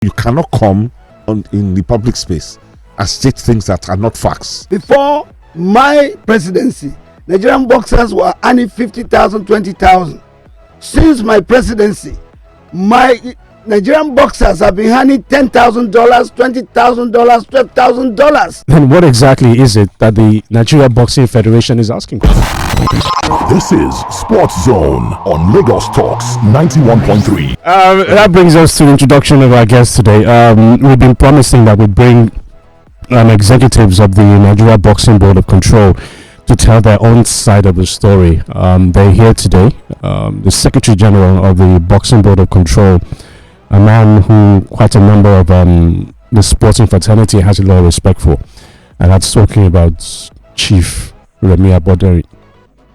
You cannot come in the public space and state things that are not facts. Before my presidency, Nigerian boxers were earning 50,000, 20,000. Since my presidency, my Nigerian boxers have been earning $10,000, $20,000, $12,000. Then what exactly is it that the Nigerian Boxing Federation is asking for? This is Sports Zone on Lagos Talks 91.3. That brings us to the introduction of our guest today. We've been promising that we'd bring executives of the Nigeria Boxing Board of Control to tell their own side of the story. They're here today. The Secretary General of the Boxing Board of Control, a man who quite a number of the sporting fraternity has a lot of respect for, and that's talking about Chief Remi Aboderi.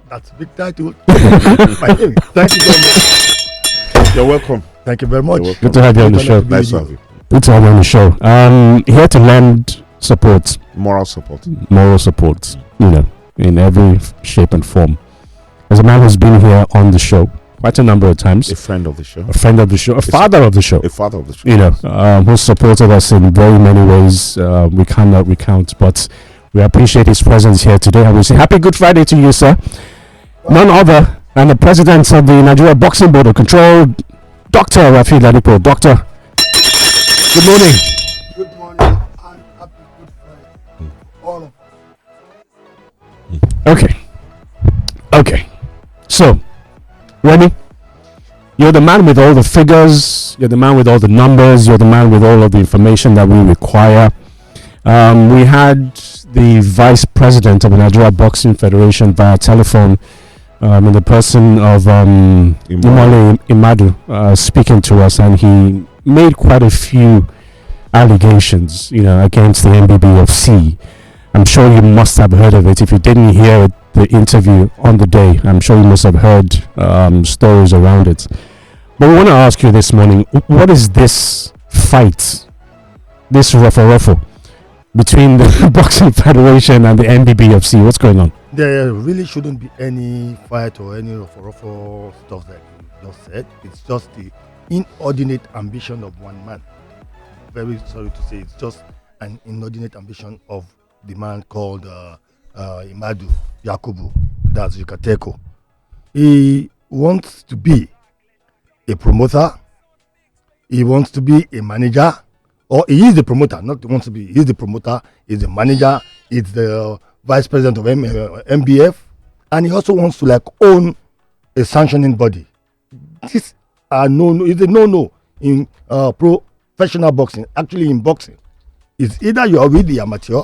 That's a big title. Thank you very much. You're welcome. Thank you very much. Good to have you on the show. Nice to have you. Good to have you on the show. Here to lend support, Moral support. In every shape and form. As a man who's been here on the show quite a number of times, A friend of the show. a father of the show, A father of the show. who supported us in very many ways. We cannot recount, but we appreciate his presence here today. And we say Happy Good Friday to you, sir. None other than the president of the Nigeria Boxing Board of Control, Dr. Rafi Ladipo. Doctor, good morning. Good morning and happy Good Friday. All of Okay. So, Remy, you're the man with all the figures, you're the man with all the numbers, you're the man with all of the information that we require. We had the vice president of the Nigeria Boxing Federation via telephone, in the person of Omonlei Imadu, speaking to us, and he made quite a few allegations, against the NBBofC. I'm sure you must have heard of it. If you didn't hear the interview on the day, I'm sure you must have heard stories around it. But we want to ask you this morning, what is this fight, this ruffle between the Boxing Federation and the NBBofC? What's going on? There really shouldn't be any fight or any ruffle stuff that you just said. It's just the inordinate ambition of one man. Very sorry to say, it's just an inordinate ambition of the man called Imadu Yakubu, that's Yukateko. He wants to be a promoter, he wants to be a manager, or he is the promoter, not wants to be, he is the promoter, he's the manager, he's the vice president of MBF, and he also wants to own a sanctioning body. This is a no in professional boxing. Actually, in boxing, it's either you are with the amateur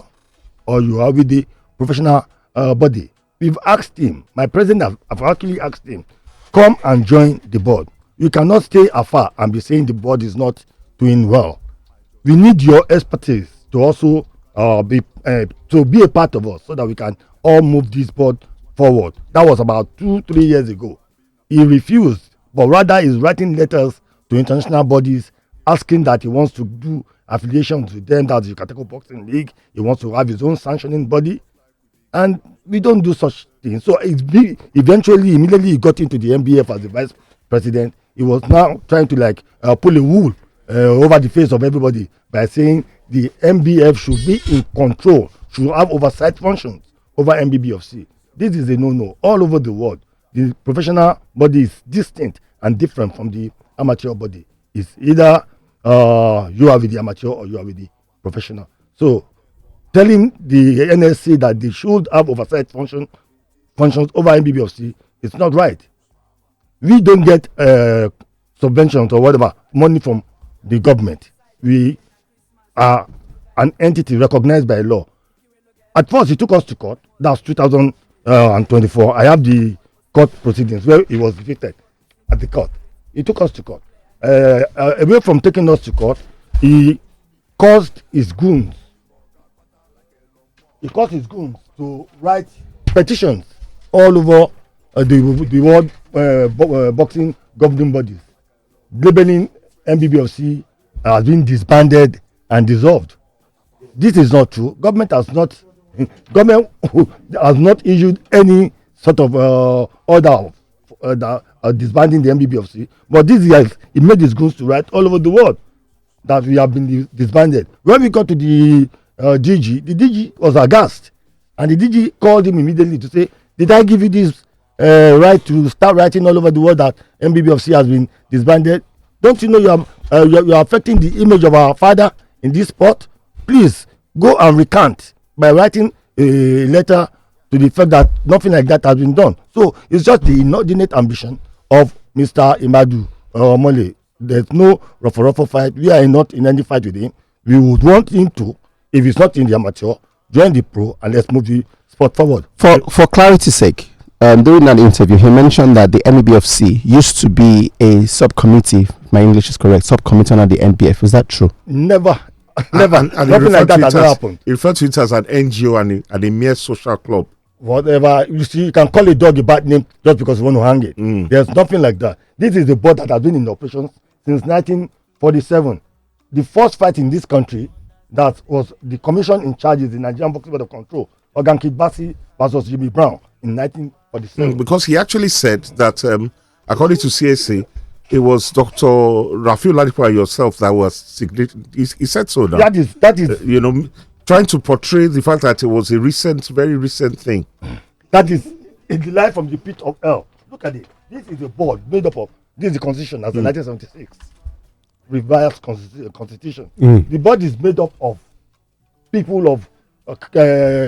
or you are with the professional body. We've asked him, my president have actually asked him, come and join the board. You cannot stay afar and be saying the board is not doing well. We need your expertise to also be a part of us so that we can all move this board forward. That was about 2-3 years ago. He refused, but rather is writing letters to international bodies asking that he wants to do affiliations with them, that's the Yucateco Boxing League. He wants to have his own sanctioning body, and we don't do such things. So immediately he got into the MBF as the vice president. He was now trying to pull a wool over the face of everybody by saying the MBF should be in control, should have oversight functions over NBBofC. This is a no-no all over the world. The professional body is distinct and different from the amateur body. It's either you are with the amateur or you are with the professional. So telling the NSC that they should have oversight functions over NBBofC, it's not right. We don't get subventions or whatever, money from the government. We are an entity recognized by law. At first, he took us to court. That's 2024. I have the court proceedings where he was defeated at the court. He took us to court. Away from taking us to court, he caused his goons. To write petitions all over the world boxing governing bodies, labeling NBBofC has been disbanded and dissolved. This is not true. Government has not issued any sort of order disbanding the NBBofC. But this year, it made his goons to write all over the world. that we have been disbanded. When we got to the DG, the DG was aghast, and the DG called him immediately to say, "Did I give you this right to start writing all over the world that NBBofC has been disbanded? Don't you know you are affecting the image of our father in this sport? Please go and recant by writing a letter to the fact that nothing like that has been done." So it's just the inordinate ambition of Mr. Yakubu Omonlei. There's no ruffle fight. We are not in any fight with him. We would want him to, if he's not in the amateur, join the pro, and let's move the sport forward. For clarity's sake, during that interview, he mentioned that the NBBofC used to be a subcommittee. If my English is correct, subcommittee under the NBF. Is that true? Never. And Nothing like that has ever happened. He referred to it as an NGO and a mere social club. Whatever, you see, you can call a dog a bad name just because you want to hang it. There's nothing like that. This is a board that has been in operation since 1947. The first fight in this country that was the commission in charge is the Nigerian Boxing Board of Control, Ogan Kibasi versus Jimmy Brown in 1947. Because he actually said that, according to CSA, it was Dr. Rafiu Ladipo and yourself that was significant. He said so now. That is trying to portray the fact that it was a very recent thing. That is a delight from the pit of hell. Look at it. This is a board made up of, this is the constitution as the 1976 revised constitution. The board is made up of people of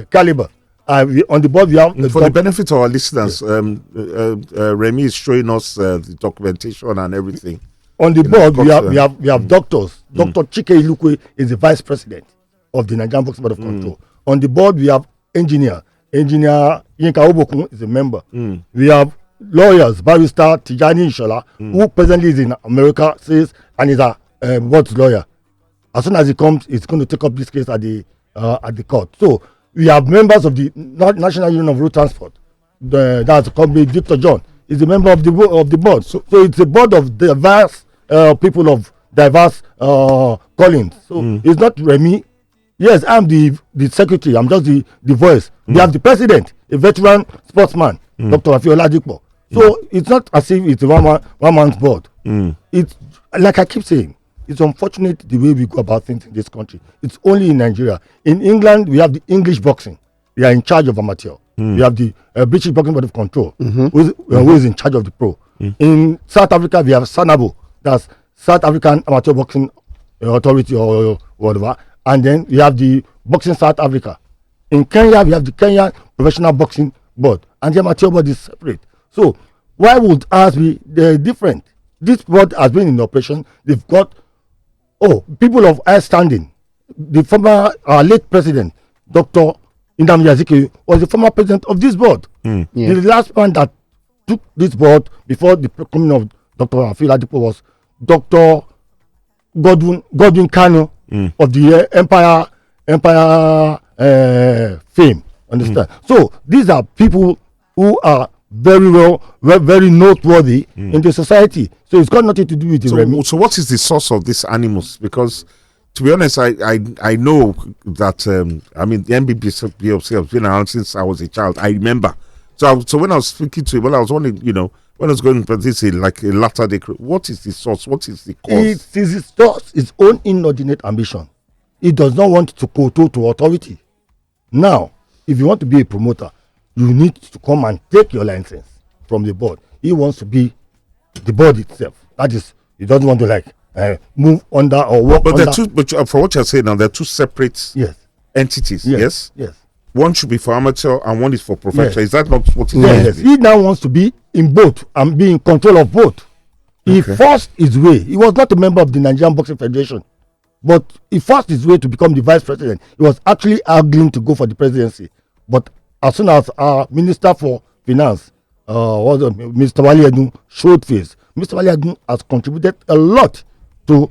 caliber. On the board we have for the benefit of our listeners, Remy is showing us the documentation and everything. On the board we have doctors. Dr. Chike Ilukwe is the vice president of the Nigerian Boxing Board of Control. On the board we have engineer Yinka Obokun is a member. We have lawyers, barrister Tijani Ishola, who presently is in America, says, and is a board's lawyer. As soon as he comes, he's going to take up this case at the court. So we have members of the National Union of Road Transport. That's company Victor John is a member of the board. So it's a board of diverse people of diverse callings. So it's not Remy. Yes, I'm the secretary. I'm just the voice. We have the president, a veteran sportsman, Dr. Rafiu Ladipo. So it's not as if it's a one man's board. It's like I keep saying, it's unfortunate the way we go about things in this country. It's only in Nigeria. In England, we have the English boxing. They are in charge of amateur. We have the British Boxing Board of Control, who is in charge of the pro. In South Africa, we have SANABO, that's South African Amateur Boxing Authority or whatever. And then we have the Boxing South Africa. In Kenya, we have the Kenyan Professional Boxing Board, and the amateur board is separate. So why would ours be different? This board has been in operation. They've got people of high standing. The former late president, Dr. Nnamdi Azikiwe, was the former president of this board. The last man that took this board before the coming of Dr. Rafiu Ladipo was Dr. Godwin Kanu of the Empire fame. Understand? So these are people who are very noteworthy in the society. So it's got nothing to do with the Remy. So what is the source of this animus? Because to be honest, I know that the NBBofC has been around since I was a child. I remember. So when I was speaking to him, I was wondering, when I was going to this like a latter day, what is the source? What is the cause? It is his source, his own inordinate ambition. He does not want to kowtow to authority. Now, if you want to be a promoter, you need to come and take your license from the board. He wants to be the board itself. That is, he doesn't want to move under or work under. But for what you're saying now, they're two separate entities. Yes. One should be for amateur and one is for professional. Is that not what it is? Yes. He now wants to be in both and be in control of both. He forced his way. He was not a member of the Nigerian Boxing Federation, but he forced his way to become the vice president. He was actually arguing to go for the presidency, but as soon as our Minister for Finance, Mr. Wale Edun, showed face, Mr. Wale Edun has contributed a lot to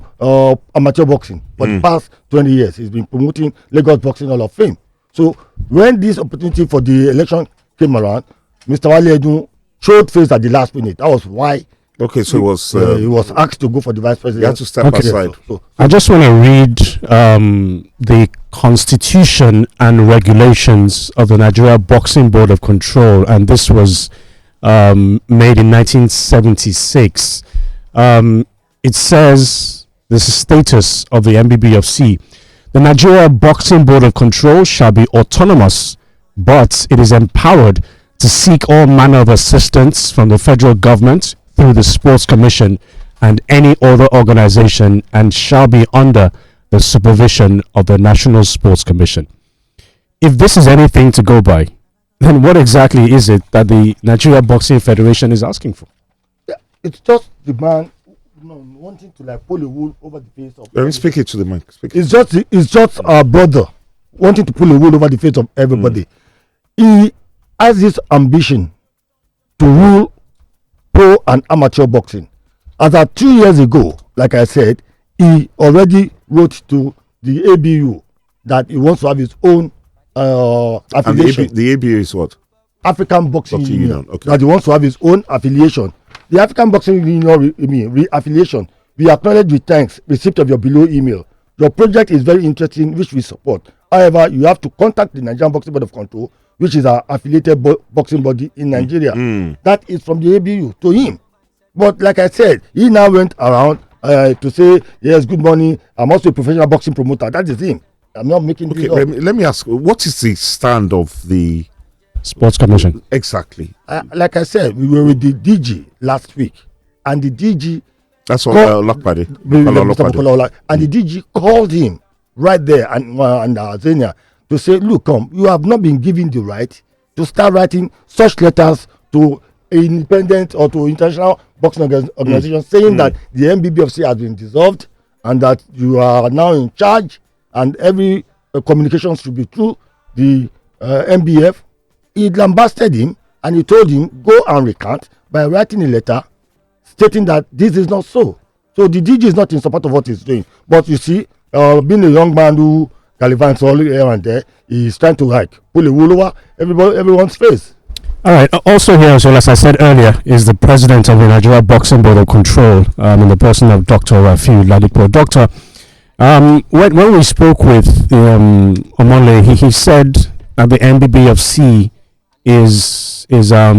amateur boxing for the past 20 years. He's been promoting Lagos Boxing Hall of Fame. So when this opportunity for the election came around, Mr. Wale Edun showed face at the last minute. That was why. Okay, so he was asked to go for the vice president. He had to step aside. So I just want to read the constitution and regulations of the Nigeria Boxing Board of Control, and this was made in 1976. It says the status of the NBBofC. The Nigeria Boxing Board of Control shall be autonomous, but it is empowered to seek all manner of assistance from the federal government through the Sports Commission and any other organization, and shall be under the supervision of the National Sports Commission. If this is anything to go by, then what exactly is it that the Nigeria Boxing Federation is asking for? Yeah, it's just the man wanting to like pull a wool over the face of. Let me speak it to the mic. It's just our brother wanting to pull a wool over the face of everybody. He has this ambition to rule pro and amateur boxing. As of 2 years ago, like I said, he already wrote to the ABU that he wants to have his own affiliation. And the ABU is what? African Boxing Union. Okay. That he wants to have his own affiliation. The African Boxing Union re-affiliation. We acknowledge with thanks receipt of your below email. Your project is very interesting, which we support. However, you have to contact the Nigerian Boxing Board of Control, which is our affiliated boxing body in Nigeria. That is from the ABU to him. But like I said, he now went around to say, yes, good morning, I'm also a professional boxing promoter. That is him. I'm not making this up. Let me ask, what is the stand of the Sports Commission? Exactly. Like I said, we were with the DG last week, and the DG. That's what Lokpade. And the DG called him right there and Zenia to say, look, you have not been given the right to start writing such letters to independent or to international boxing organizations saying that the NBBofC has been dissolved and that you are now in charge and every communication should be through the NBF. He lambasted him and he told him go and recant by writing a letter stating that this is not so. So the DG is not in support of what he's doing. But you see, being a young man who gallivants all here and there, he's trying to pull a wool over everyone's face. All right. Also here, as well as I said earlier, is the president of the Nigeria Boxing Board of Control, in the person of Dr. Rafiu Ladipo. Doctor, when we spoke with Omonlei, he said that the NBBofC is a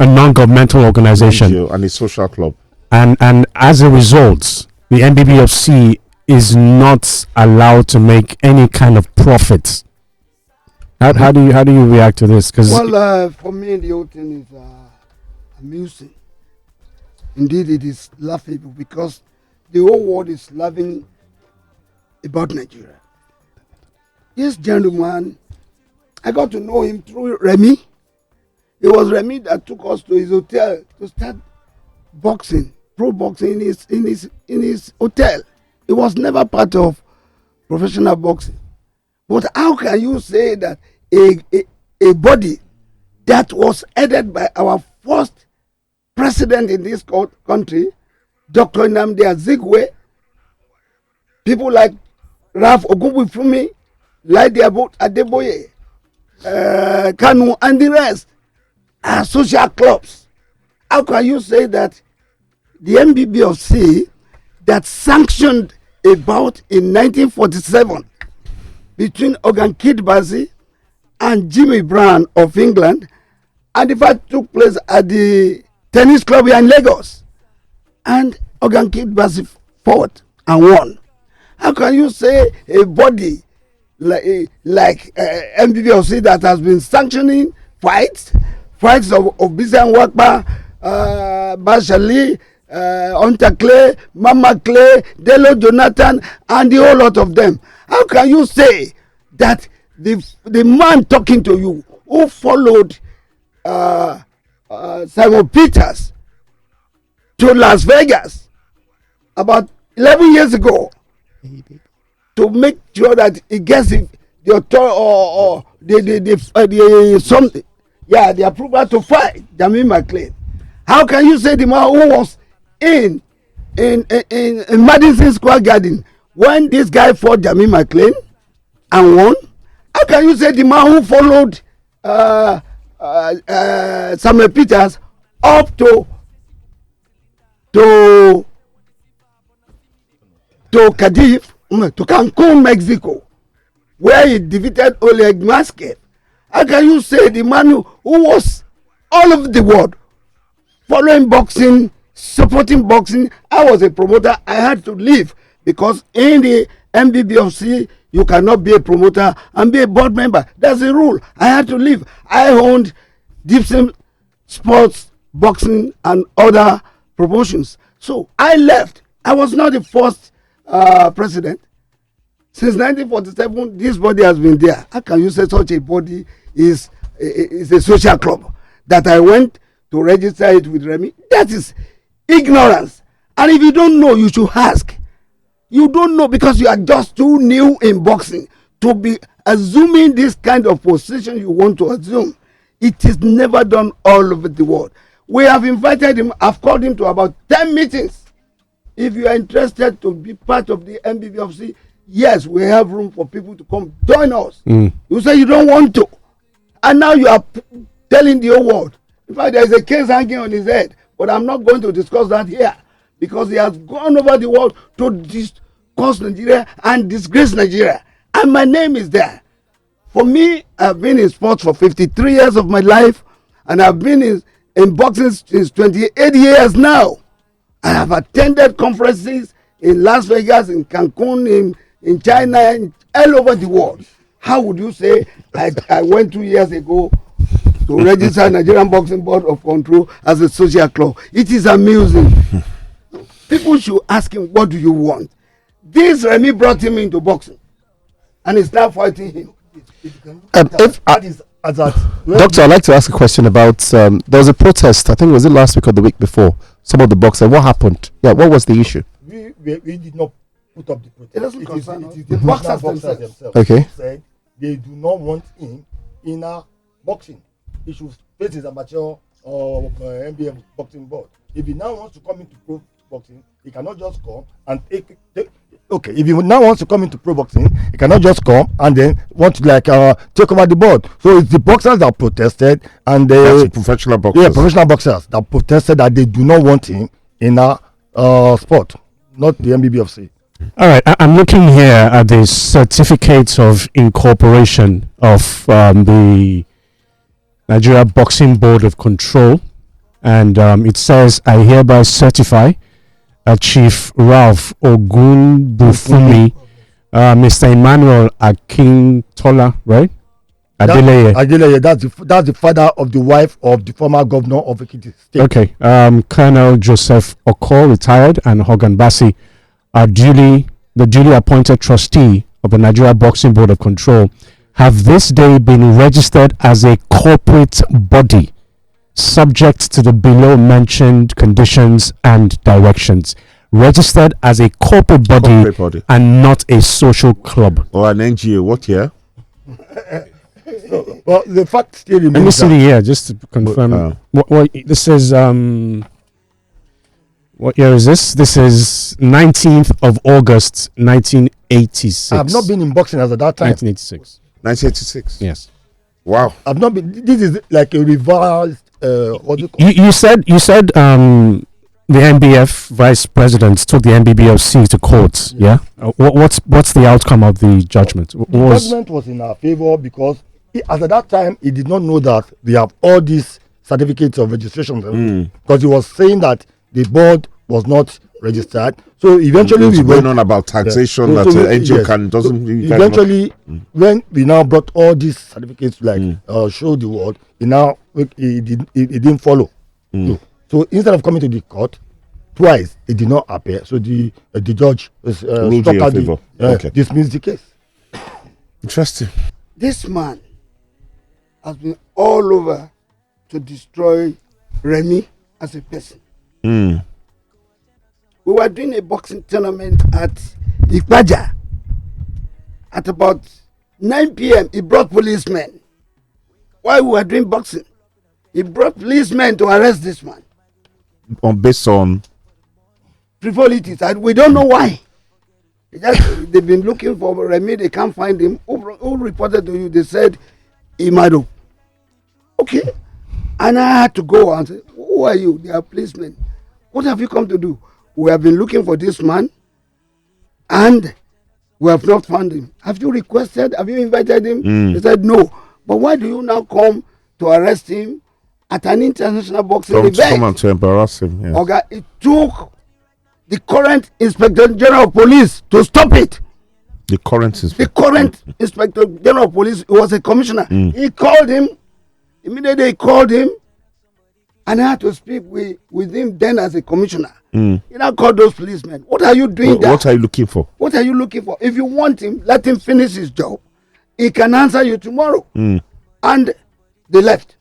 non-governmental organization and a social club, and as a result, the NBBofC is not allowed to make any kind of profit. How do you react to this? For me, the whole thing is amusing. Indeed, it is laughable because the whole world is laughing about Nigeria. This gentleman, I got to know him through Remy. It was Remy that took us to his hotel to start boxing, pro boxing in his hotel. It was never part of professional boxing. But how can you say that a body that was headed by our first president in this country, Dr. Nnamdi Azikiwe, people like Ralph Ogunbifumi, Laide Adeboye, Kanu, and the rest are social clubs? How can you say that the NBBofC that sanctioned a bout in 1947 between Ogan Kidbasi and Jimmy Brown of England, and the fight took place at the tennis club here in Lagos, and Ogan Kidbasi fought and won? How can you say a body like NBBofC that has been sanctioning fights of Bisan Wakba, Bashali, Hunter Clay, Mama Clay, Delo Jonathan, and the whole lot of them? How can you say that the man talking to you who followed Simon Peters to Las Vegas about 11 years ago to make sure that he gets the approval to fight Jamil McLean? How can you say the man who was in Madison Square Garden when this guy fought Jamil McLean and won? How can you say the man who followed Samuel Peters up to Cardiff, to Cancun, Mexico, where he defeated Oleg Maskev? How can you say the man who was all over the world following boxing supporting boxing. I was a promoter. I had to leave because in the NBBofC, you cannot be a promoter and be a board member. That's the rule. I had to leave. I owned Gibson Sports, boxing, and other promotions. So I left. I was not the first president. Since 1947, this body has been there. How can you say such a body is a social club? That I went to register it with Remy? That is ignorance. And if you don't know, you should ask. You don't know because you are just too new in boxing to be assuming this kind of position you want to assume. It is never done all over the world. We have invited him. I've called him to about 10 meetings. If you are interested to be part of the NBBofC, yes, we have room for people to come join us. You say you don't want to. And now you are telling the whole world. In fact, there is a case hanging on his head. But I'm not going to discuss that here. Because he has gone over the world to discuss Nigeria and disgrace Nigeria. And my name is there. For me, I've been in sports for 53 years of my life. And I've been in boxing since 28 years now. I have attended conferences in Las Vegas, in Cancun, in China, and all over the world. How would you say I went 2 years ago to register Nigerian Boxing Board of Control as a social club? It is amusing. People should ask him, what do you want? This Remy brought him into boxing. And he's now fighting him. Doctor, I'd like to ask a question about there was a protest, I think was it last week or the week before, some of the boxers. What happened? Yeah, what was the issue? We did not put up the protest. It doesn't concern us. It is the boxers themselves. Okay. Who said they do not want him in a boxing. He should face his amateur or NBF boxing board. If he now wants to come into pro boxing, he cannot just come and take. Okay, if he now wants to come into pro boxing, he cannot just come and then want to take over the board. So it's the boxers that protested, and That's professional boxers. Yeah, professional boxers that protested that they do not want him in a sport, not the NBBofC. All right, I'm looking here at the certificate of incorporation of the Nigeria Boxing Board of Control, and it says, I hereby certify Chief Ralph Ogunbufumi, Mr. Emmanuel Akintola, right? Adeleye, that's the father of the wife of the former governor of Ekiti State. Okay, Colonel Joseph Oko, retired, and Hogan Bassi are the duly appointed trustee of the Nigeria Boxing Board of Control, have this day been registered as a corporate body subject to the below mentioned conditions and directions. Registered as a corporate body and not a social club. Or an NGO. What year? Well, the fact still remains. Let me see the year just to confirm. What this is what year is this? This is 19th of August 1986. I've not been in boxing as at that time. 1986. 1986. Yes. Wow. I've not been. This is like a revised. What do you call you said the NBF vice president took the NBBofC to court. Yeah. What's the outcome of the judgment? The judgment was in our favor because as at that time he did not know that they have all these certificates of registration because he was saying that the board was not registered. So eventually we went on about taxation that the NGO doesn't. Eventually, when we now brought all these certificates to show the world, he didn't follow. So instead of coming to the court twice, it did not appear. So the judge dismissed the case. Interesting. This man has been all over to destroy Remy as a person. We were doing a boxing tournament at Ikpaja. At about 9 p.m., he brought policemen. While we were doing boxing, he brought policemen to arrest this man. Based on frivolities, and we don't know why. They've been looking for Remy, they can't find him. Who reported to you? They said Imado. Okay. And I had to go and say, who are you? They are policemen. What have you come to do? We have been looking for this man and we have not found him. Have you requested? Have you invited him? They said no. But why do you now come to arrest him at an international boxing Come event. to embarrass him. Yes. Okay, it took the current Inspector General of Police to stop it. The current Inspector General of Police was a commissioner. He called him. Immediately he called him, and I had to speak with him then as a commissioner. He now called those policemen. What are you doing there? What are you looking for? What are you looking for? If you want him, let him finish his job. He can answer you tomorrow. And they left.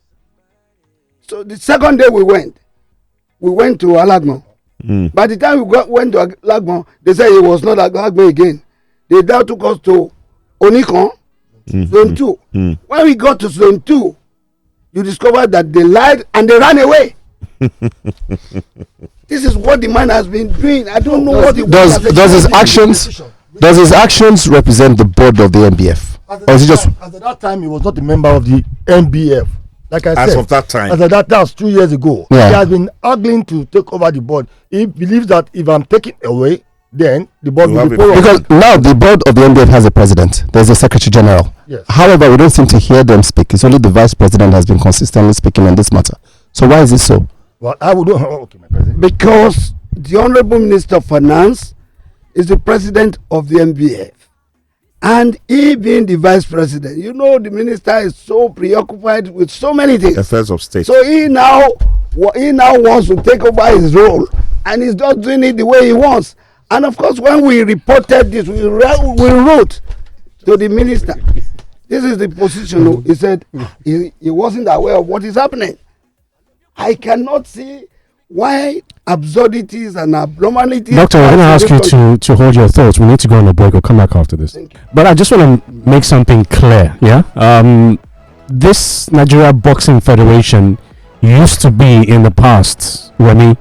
So the second day we went to Alagbon. By the time we went to Alagbon, they said it was not Alagbon again. They now took us to Onikon, Zone 2. When we got to Zone 2, you discovered that they lied and they ran away. This is what the man has been doing. I don't know what he does his actions represent the board of the NBF? Or is it just as at that time he was not a member of the NBF? Like I said, As of that time, that was 2 years ago. Yeah. He has been haggling to take over the board. He believes that if I'm taking away, then the board You will have be a porous. because now the board of the NBF has a president, there's a secretary general. Yes. However, we don't seem to hear them speak. It's only the vice president has been consistently speaking on this matter. So why is it so? Well, I would okay, my president. because the Honorable Minister of Finance is the president of the NBF. And he being the vice president, you know, the minister is so preoccupied with so many things. affairs of state. So he now wants to take over his role, and he's not doing it the way he wants. And of course, when we reported this, we wrote to the minister. This is the position. He said he wasn't aware of what is happening. I cannot see why absurdities and abnormalities. Doctor, I'm going to ask you to hold your thoughts. We need to go on a break. We'll come back after this. But I just want to make something clear. Yeah. This Nigeria Boxing Federation used to be in the past, Remy,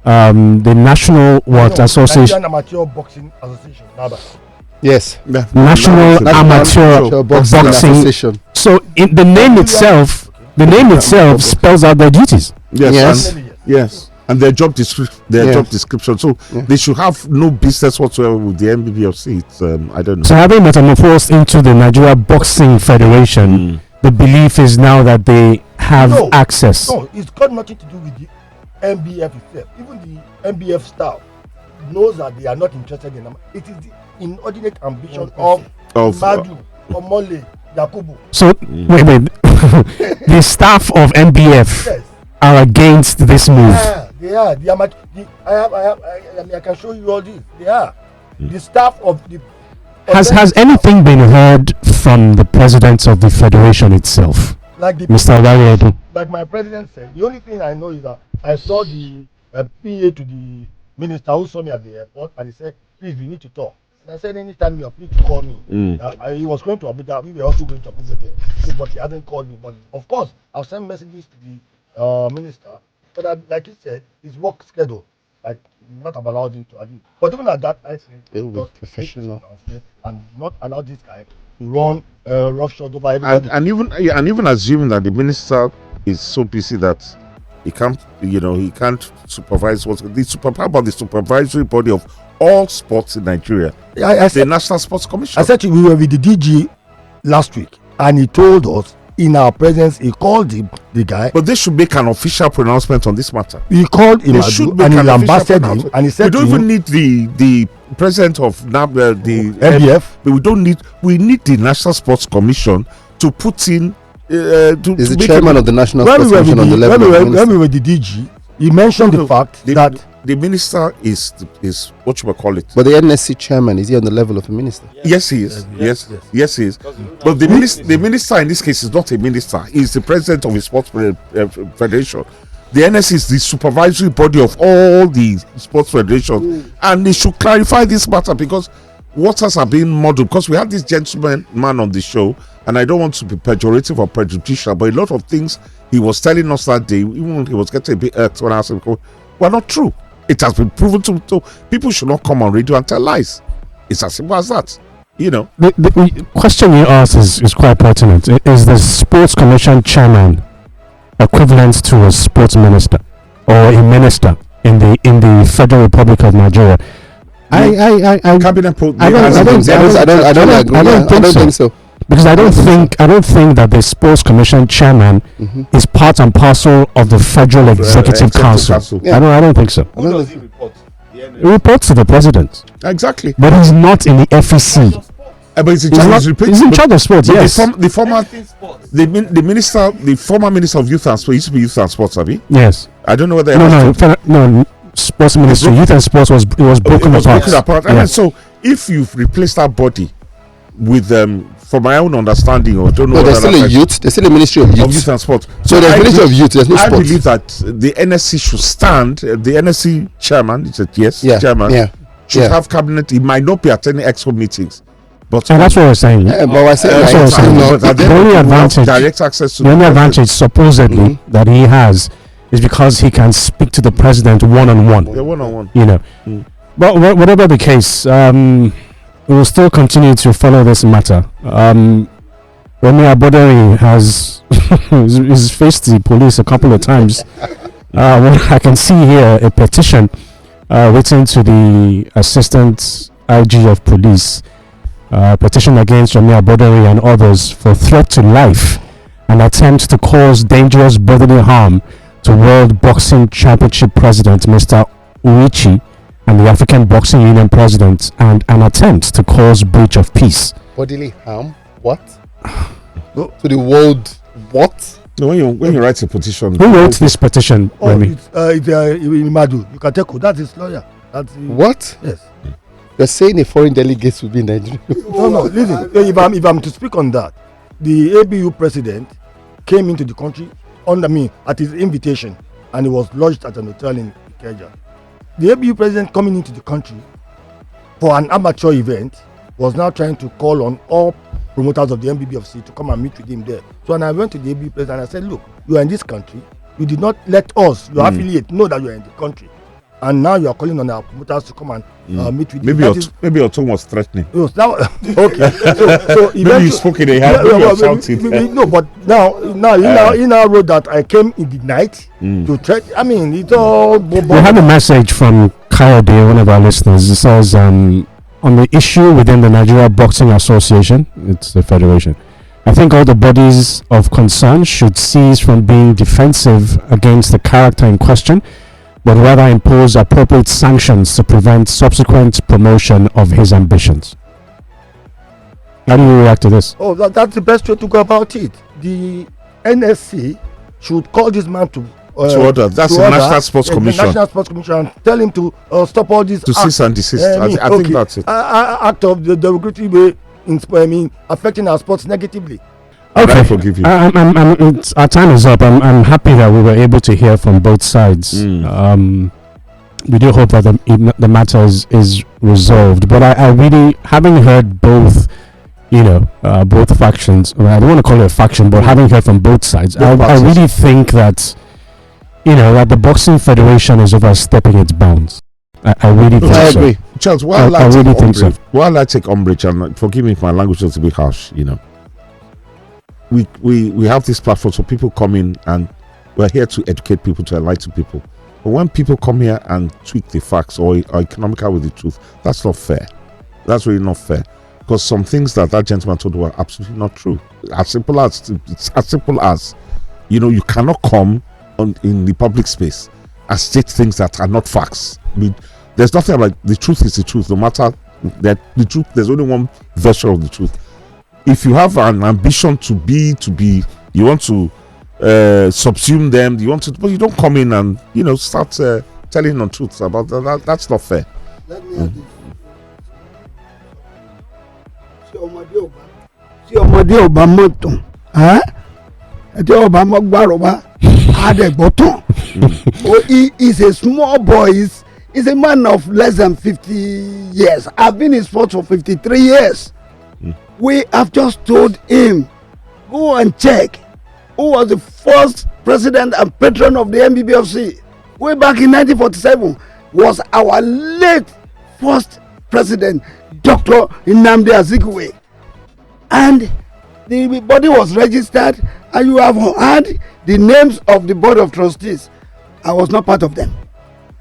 the National Association. Nigerian Amateur Boxing Association. NABA. Yes. National Amateur Boxing Association. So the name itself spells out their duties. Yes. And their job description. So they should have no business whatsoever with the NBBofC. It's I don't know. So having metamorphosed into the Nigeria Boxing Federation, the belief is now that they have access. No, it's got nothing to do with the NBF itself. Even the NBF staff knows that they are not interested in them. It is the inordinate ambition of Yakubu Omonlei, Yakubu. So wait. The staff of NBF are against this move. They are. I can show you all this. They are. The staff of the. Has anything been heard from the president of the federation itself, like the Mr. Olariedu? Like my president said, the only thing I know is that I saw the PA to the minister who saw me at the airport, and he said, "Please, we need to talk." And I said, "Anytime you are, please call me." He was going to Abuja. We were also going to Abuja, but he hasn't called me. But of course, I'll send messages to the minister. But like he said, his work schedule, like not allowed him to agree. But even at that, I said, It will be professional and not allow this guy to run roughshod over everybody. And even assuming that the minister is so busy that he can't supervise what's the supervisory body of all sports in Nigeria. I said, the National Sports Commission. I said we were with the DG last week, and he told us in our presence, he called the guy. But they should make an official pronouncement on this matter. He called him and he lambasted him, and he said, we don't even need the president of the NBF. We need the National Sports Commission to put in. Is the chairman of the National Sports Commission on the level of the minister? When we were the DG, he mentioned the fact that the minister is what you call it. But the NSC chairman, is he on the level of a minister? Yes, he is. Yes, he is. But the minister in this case is not a minister. He's the president of the sports federation. The NSC is the supervisory body of all the sports federations, and they should clarify this matter because waters are being muddled. Because we had this gentleman on the show, and I don't want to be pejorative or prejudicial, but a lot of things he was telling us that day, even when he was getting a bit irked when I asked him, were not true. It has been proven to people should not come on radio and tell lies. It's as simple as that. The question you asked is quite pertinent. Is the sports commission chairman equivalent to a sports minister or a minister in the Federal Republic of Nigeria? I don't think so. Because I don't think that the Sports Commission chairman is part and parcel of the Federal Executive Council. Yeah. I don't think so. Who does he report? He reports to the president, Exactly. but he's not in the FEC. But he's in He's in charge of sports. But Yes. the former minister of youth and sports used to be youth and sports, have he? Yes. I don't know whether No. Sports ministry, youth and sports was broken apart. And Yes. so if you've replaced that body with from my own understanding, or don't know, There's still a youth. There's still a ministry of youth. and sports. So there's ministry of youth. There's no I sports. believe that the NSC should stand. The NSC chairman, he said yes, Yeah. chairman, Yeah. should Yeah. have cabinet. He might not be attending exco meetings, but And that's what we're saying. But I said That's what I'm saying. but at The end, only he will have advantage- direct access to The only the president. advantage, supposedly, that he has is because he can speak to the president one-on-one. Yeah, one-on-one. You know. But whatever the case, we will still continue to follow this matter. Remy Aboderi has he's faced the police a couple of times. I can see here a petition written to the assistant IG of police, petition against Remy Aboderi and others for threat to life and attempt to cause dangerous bodily harm to World Boxing Championship President Mr. Uichi and the African Boxing Union President, and an attempt to cause breach of peace. Bodily harm. What? To the world. What? No, when you write a petition, Who wrote this petition, Remy? It's Imadu. You can take that's his lawyer. That's What? yes. You're saying a foreign delegate will be in Nigeria? No. Listen, if I'm to speak on that, the ABU president came into the country under me at his invitation, and he was lodged at an hotel in Ikeja. The ABU president coming into the country for an amateur event was now trying to call on all promoters of the NBBofC to come and meet with him there. So when I went to the ABU president, I said, look, you are in this country. You did not let us, your affiliate, know that you are in the country. And now you are calling on our promoters to come and meet with maybe you. maybe your tone was threatening. Yes, okay. So Maybe you spoke in a hand. Maybe you shouted. no, but now he now wrote that I came in the night to try. I mean, it's all. We have a message from Kayode, one of our listeners. It says, on the issue within the Nigeria Boxing Association, it's the federation, I think all the bodies of concern should cease from being defensive against the character in question, but rather impose appropriate sanctions to prevent subsequent promotion of his ambitions. How do you react to this? Oh, that's the best way to go about it. The NSC should call this man to order. That's the National Sports Commission. The National Sports Commission, and tell him to stop all these To cease and desist. I think that's it. Act of the derogatory way, affecting our sports negatively. I Okay, forgive you. our time is up. I'm happy that we were able to hear from both sides. We do hope that the matter is resolved. But I really, having heard both, both factions, I don't want to call it a faction, but having heard from both sides, I really think that, that the Boxing Federation is overstepping its bounds. I really think I so. agree. Charles, I really think so. While I take umbrage, and forgive me if my language is a bit harsh, we have this platform so people come in, and we're here to educate people, to enlighten people. But when people come here and tweak the facts or are economical with the truth, that's not fair. That's really not fair. Because some things that gentleman told were absolutely not true. It's as simple as, you cannot come in the public space and state things that are not facts. There's nothing like the truth is the truth. No matter that the truth, there's only one version of the truth. If you have an ambition to be, you want to subsume them, but you don't come in and start telling untruths about that. That's not fair. Let me add this. Tí ọmọdé ò bá mọ̀ tán, tí ọba mọ̀ gbàrọ̀ wá, àdẹ̀gbọ́ tán. He is a small boy. He's a man of less than 50 years. I've been in sports for 53 years. We have just told him, go and check who was the first president and patron of the NBBofC. Way back in 1947 was our late first president, Dr. Nnamdi Azikiwe. And the body was registered, and you have heard the names of the board of trustees. I was not part of them.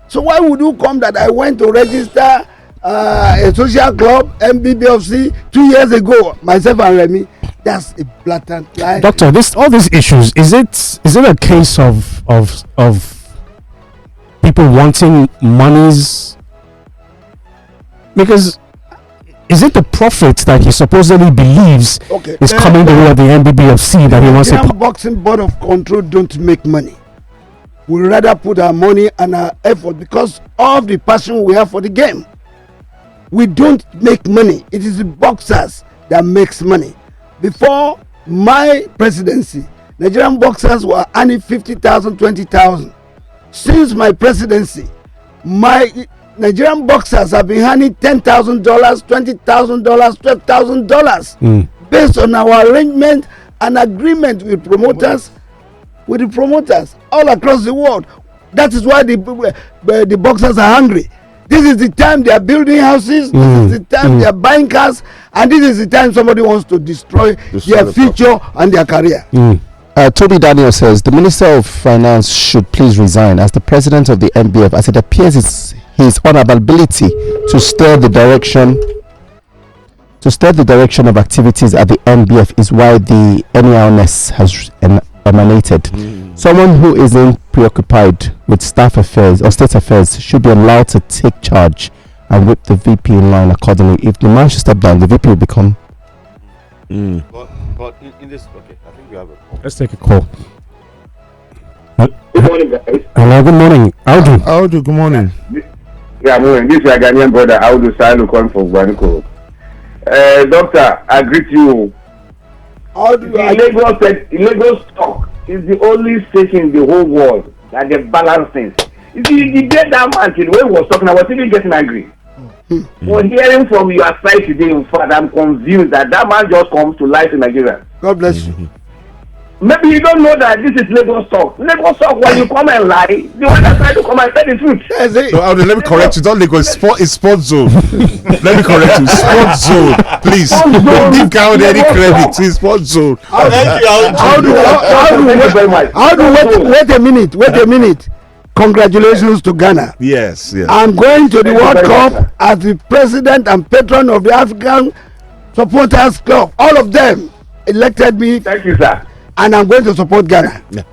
So why would you come that I went to register a social club, NBBofC, 2 years ago, myself and Remy, That's a blatant lie. Doctor, all these issues, is it a case of people wanting monies? Because is it the profit that he supposedly believes is coming the way of the NBBofC that he wants to? Boxing Board of Control don't make money. We rather put our money and our effort because of the passion we have for the game. We don't make money. It is the boxers that makes money. Before my presidency, Nigerian boxers were earning 50,000, 20,000. Since my presidency, my Nigerian boxers have been earning $10,000, $20,000, $12,000 based on our arrangement and agreement with promoters, with the promoters all across the world. That is why the boxers are hungry. This is the time they are building houses. This is the time they are buying cars, and this is the time somebody wants to destroy their future and their career. Toby Daniel says the Minister of Finance should please resign as the president of the NBF, as it appears his unavailability to steer the direction of activities at the NBF is why the NERNS has emanated. Someone who isn't preoccupied with staff affairs or state affairs should be allowed to take charge and whip the VP in line accordingly. If the man should step down, the VP will become. But in this, okay, I think we have a call. Let's take a call. Good morning, guys. Hello, good morning. Audu, good morning. Yeah, morning. This is a Ghanaian brother, Audu Sailu, calling from Guanico. Doctor, I greet you. Lagos Stock is the only station in the whole world that they balance things. You see, the day that man today was talking, I was even getting angry. But hearing from your side today, in fact, I'm convinced that man just comes to life in Nigeria. God bless you. Maybe you don't know that this is Lagos Talk. Lagos Talk, when you come and lie, the one that try to come and tell the truth. So, Audu, let me correct you. Don't Lagos. It's Sports Zone. Let me correct you. Sports Zone. Please. Don't give Gowdy any credit. It's Sports Zone. Thank you, Audu. Wait a minute. Congratulations to Ghana. Yes. I'm going to the World Cup as the president and patron of the African Supporters Club. All of them elected me. Thank you, sir. And I'm going to support Ghana. Yeah.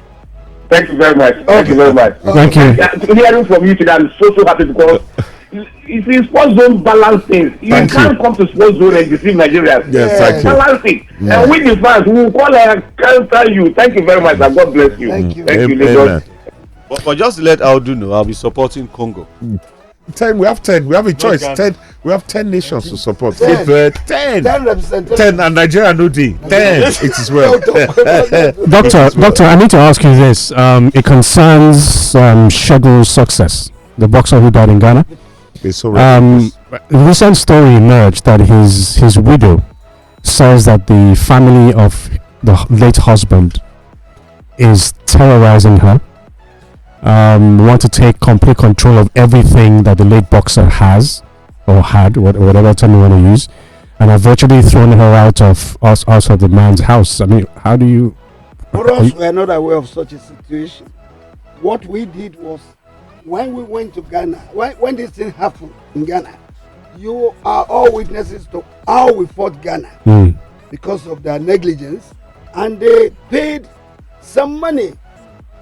Thank you very much. Thank you very much. Thank you. Hearing from you today, I'm so happy because you see, Sports Zone balance things. You can't come to Sports Zone and deceive Nigerians. Yes, thank you. Balance it. And with the fans, we will call and counter you. Thank you very much, and God bless you. Thank you. Thank you, Lagos. But just to let Audu know, I'll be supporting Congo. 10. We have 10. We have a choice. 10. We have 10 nations to support. 10. 10. 10 representatives. 10 and Nigeria no D. 10. It is well. Doctor, I need to ask you this. It concerns Segun's success, the boxer who died in Ghana. It's so A recent story emerged that his widow says that the family of the late husband is terrorizing her. Want to take complete control of everything that the late boxer has or had, whatever term you want to use, and have virtually thrown her out of the man's house. I mean, how do you? For us, we are not aware of such a situation. What we did was, when we went to Ghana, when this thing happened in Ghana, you are all witnesses to how we fought Ghana because of their negligence, and they paid some money.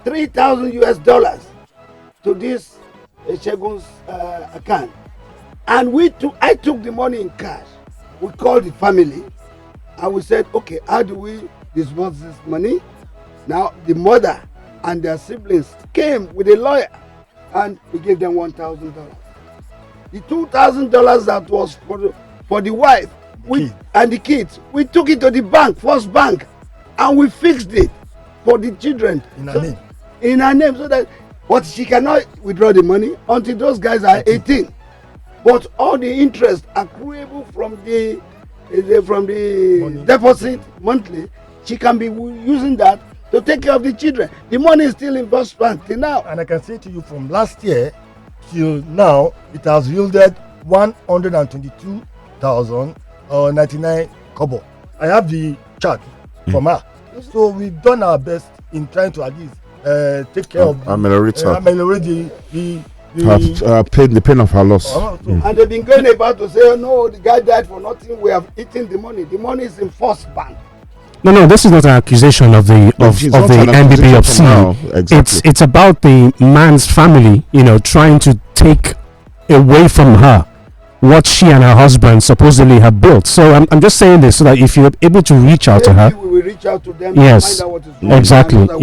$3,000 to this Segun's account, and I took the money in cash. We called the family and we said, okay, how do we disburse this money? Now the mother and their siblings came with a lawyer and we gave them $1,000. The $2,000 that was for the wife and the kids, we took it to the bank, First Bank, and we fixed it for the children in her name, so that she cannot withdraw the money until those guys are 18. But all the interest accruable from the deposit monthly, she can be using that to take care of the children. The money is still in First Bank till now. And I can say to you, from last year till now, it has yielded 122,099 kobo. I have the chart from her. So we've done our best in trying to at least take care of ameliorate the pain, the pain of her loss. And they've been going about to say, oh, no, the guy died for nothing. We have eaten the money. The money is in First Bank. No, this is not an accusation of the It's of not the an accusation from now. NBBofC. Exactly. It's about the man's family, trying to take away from her what she and her husband supposedly have built. So I'm just saying this so that if you're able to reach out to her, Maybe we will reach out to them. Yes, To find out what is wrong exactly. and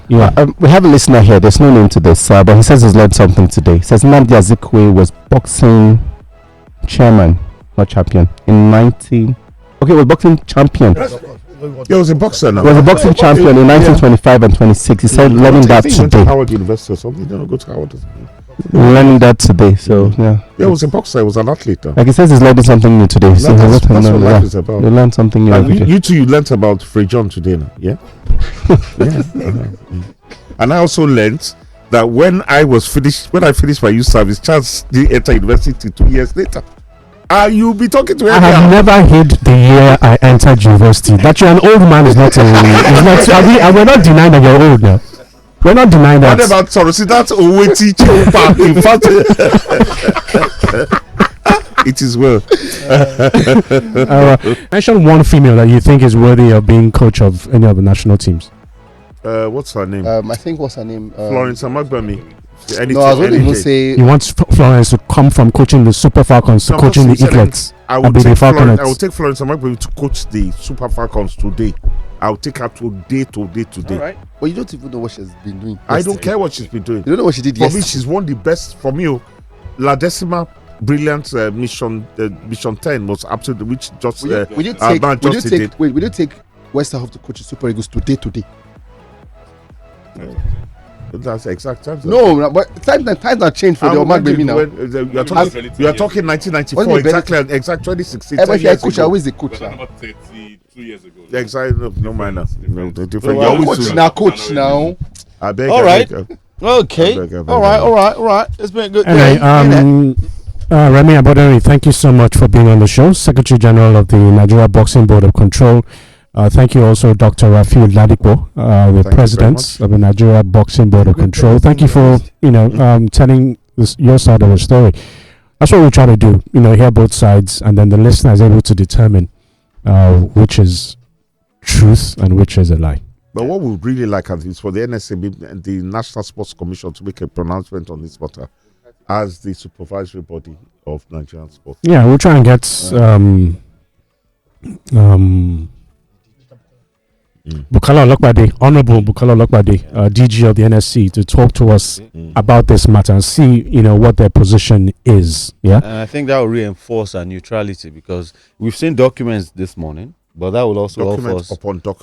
Yeah. We have a listener here. There's no name to this, but he says he's learned something today. He says Nnamdi Azikiwe was boxing chairman, not champion, in 19. Okay, was boxing champion. He was a boxer now. He was a boxing champion in 1925 and 26. He said learning that He went to today. Howard University or something. He didn't go to Howard. Learning that today. So yeah. Yeah, he was a boxer. He was an athlete. Like he says, he's learning something new today. So That's what life is about. You learn something new And every day. you too, you learnt about Free John today now, yeah? Yeah. And I also learnt that when I finished my youth service, Charles did enter university 2 years later. You'll be talking to him. I have never hid the year I entered university. That you're an old man is not. We're not denying that you're old now. We're not denying that. What about sorry? See, that's a teacher. In fact, it is well. Mention one female that you think is worthy of being coach of any of the national teams. What's her name? I think what's her name? Florence Amagbami. No, I was going to even say. You want Florence to come from coaching the Super Falcons to coaching the Eaglets. I will take Florence Amagbami to coach the Super Falcons today. I'll take her today. All right. Well, you don't even know what she's been doing. I don't care what she's been doing. You don't know what she did yesterday. For me, she's one of the best. For me, La Decima brilliant mission 10 was absolutely which just will you take Westerhoff to coach the Super Eagles today? That's exact time. No, but times have changed for the Omagbemi now. You are talking 1994, exact 2016. If you're a coach, I always a coach now. 32 years ago. Exactly, no minor. No, different. Coach now. I beg. All right. Okay. All right. It's been a good day. Remy Abodari, thank you so much for being on the show. Secretary General of the Nigeria Boxing Board of Control. Thank you also, Dr. Rafiu Ladipo, the President of the Nigeria Boxing Board of Control. Thank you for telling your side of the story. That's what we try to do. Hear both sides, and then the listener is able to determine which is truth and which is a lie. But what we really like is for the NSAB and the National Sports Commission to make a pronouncement on this matter as the supervisory body of Nigerian sports. Yeah, we'll try and get Bukola Olokpade, Honorable Bukola Olokpade, DG of the NSC, to talk to us about this matter and see, what their position is. Yeah, and I think that will reinforce our neutrality, because we've seen documents this morning, but that will also help us.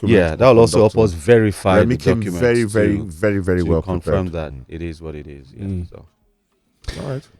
Yeah, that will also help us verify the documents. Very well confirm prepared. that it is what it is. Yeah, so. All right.